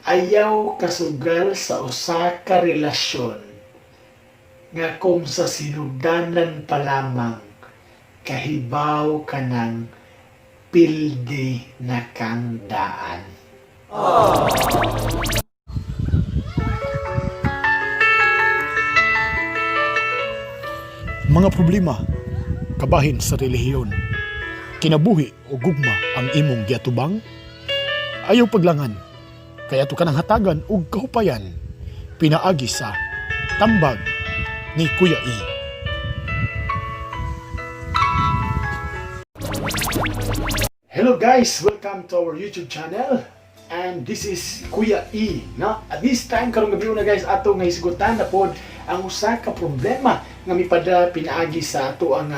Ayaw kasugal sa usa ka relasyon nga kung sa sinugdanan pa lamang kahibaw ka ng pildi na kang daan. Mga problema, kabahin sa relihiyon, kinabuhi o gugma ang imong giatubang, ayaw paglangan, kaya to kanang hatagan og kahupayan, pinaagi sa tambag ni Kuya E. Hello guys, welcome to our YouTube channel. And this is Kuya E, no? At this time karong gabi na guys ato nga hisgutan na pod ang usa ka problema nga pinaagi sa ato ang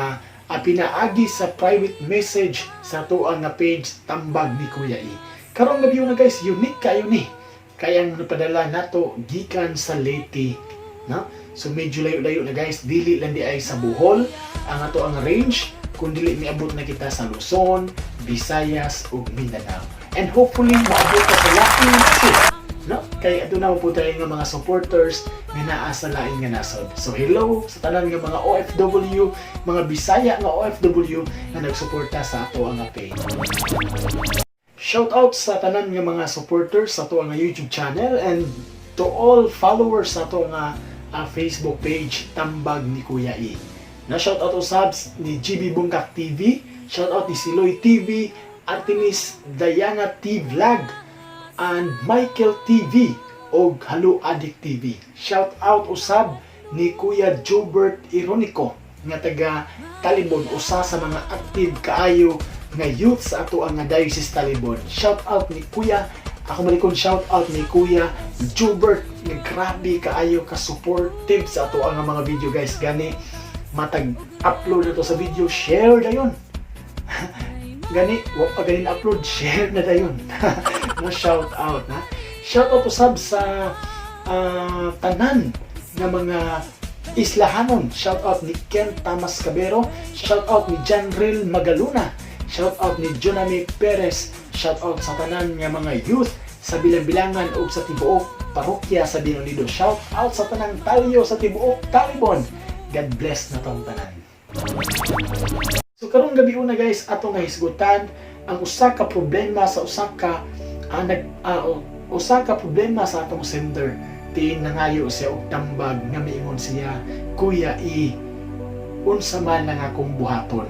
pinaagi sa private message sa ato ang page tambag ni Kuya E. Karong gabi na guys, unique kayo ni kayang napadala nato gikan sa Leyte, no? So medyo layo-layo na guys, dili lang di ay sa Bohol ang ato ang range, kundi miabot na kita sa Luzon, Visayas ug Mindanao. And hopefully maabot ka sa laking nasod, no? Kaya ito na po tayo ng mga supporters nga naa sa lain nga nasod. So hello sa tanan nga mga OFW, mga Bisaya nga OFW na nagsuporta sa ato ang page. Shout out sa tanan nga mga supporters sa ato ang YouTube channel and to all followers sa ato nga Facebook page tambag ni Kuya E. Na shout out subs ni GB Bungkak TV, shout out ni Siloy TV, Artemis Dayana T Vlog, and Michael TV o Halo Addict TV. Shout out usab ni Kuya Jobert Ironico nga taga Talibon, usa sa mga active kaayo nga youth sa ato ang Diocese Talibon. Shout out ni Kuya, ako malikon shout out ni Kuya Jobert nga grabe kaayo ka supportive sa ato ang mga video guys. Gani matag upload na to sa video, share dayon. Gani, wa pa ganin upload, share na dayon. No, shout out na. Shout out usab sa tanan nga mga islahanon. Shout out ni Ken Tamas Cabero, shout out ni Janril Magaluna, shout out ni Jonami Perez, shout out sa tanan nga mga youth sa Bilang-Bilangan ug sa tibuok parokya sa Binonido. Shout out sa tanang talyo sa tibuok Talibon. God bless na tong tanan. So karong gabi una guys, ato nga hisgutan ang usa ka problema sa usa ka problema sa atong sender. Nangayo siya og tambag nga miingon siya, Kuya E, unsa man ang akong buhaton?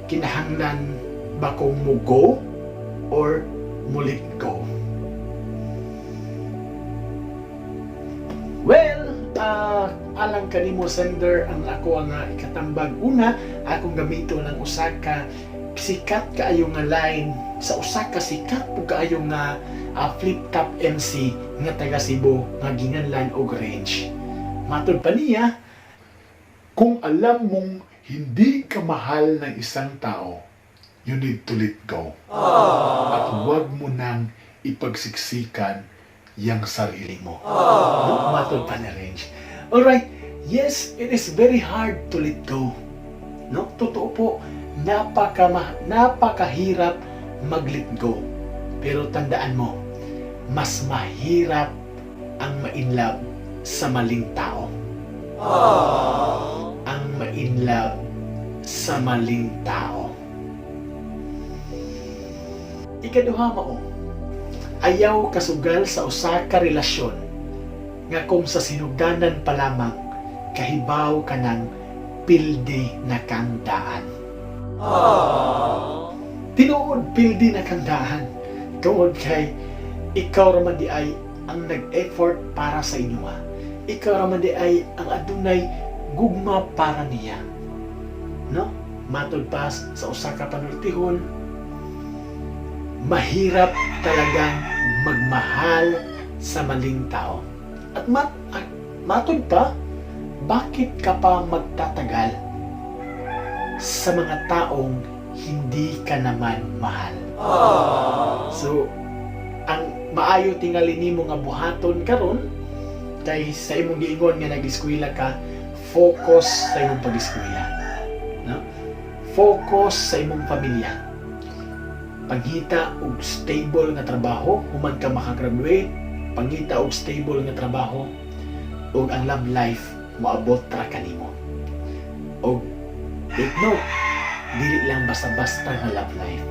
Kinahanglan ba kong mugo or mulit go? Well, alang kanimo sender ang ako ang ikatambag. Una, akong gamito ng usa ka sikat kaayo nga line sa usa ka sikat ug kaayo nga flip top MC nga taga Cebu nga ginganlan og range. Matod pa niya, kung alam mong hindi ka mahal ng isang tao, you need to let go. At huwag mo nang ipagsiksikan yang sarili mo. No? Matod pa na range. Alright, yes, it is very hard to let go. No? Totoo po, napakahirap mag-let go. Pero tandaan mo, mas mahirap ang ma-inlove sa maling tao. Ang ma-inlove sa maling tao. Ikaduha mo, ayaw kasugal sa usa ka relasyon nga kung sa sinugdanan pa lamang kahibaw ka ng pildi na kang daan. Tinuod pildi na kang daan tungod kay ikaw raman di ay ang nag-effort para sa inyo. Ikaw raman di ay ang adunay gugma para niya. No? Matod pa sa usa ka panultihon, mahirap talagang magmahal sa maling tao. At matod pa, bakit ka pa magtatagal sa mga taong hindi ka naman mahal? So, ang maayo tingali nimo nga buhaton karon kay sa imong giingon nga nag-eskwela ka, focus sa imong pag-eskwela. No? Focus sa imong pamilya. pangita og stable nga trabaho human ka makagraduate, pangita og stable nga trabaho ug ang love life moabot ra kanimo. Og take note, dili lang basta-basta nga love life,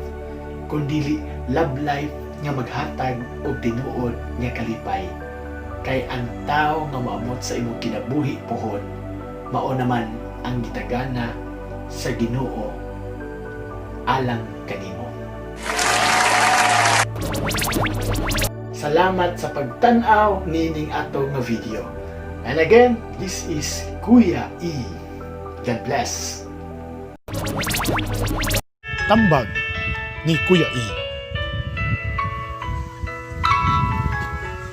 kundi love life nga maghatag og tinuod nga kalipay. Kay ang tao nga moabot sa imong kinabuhi puhon mao naman ang gitagana sa Ginoo alang kanimo. Salamat sa pagtan-aw nining ato nga video. And again, this is Kuya E. God bless. Tambag ni Kuya E.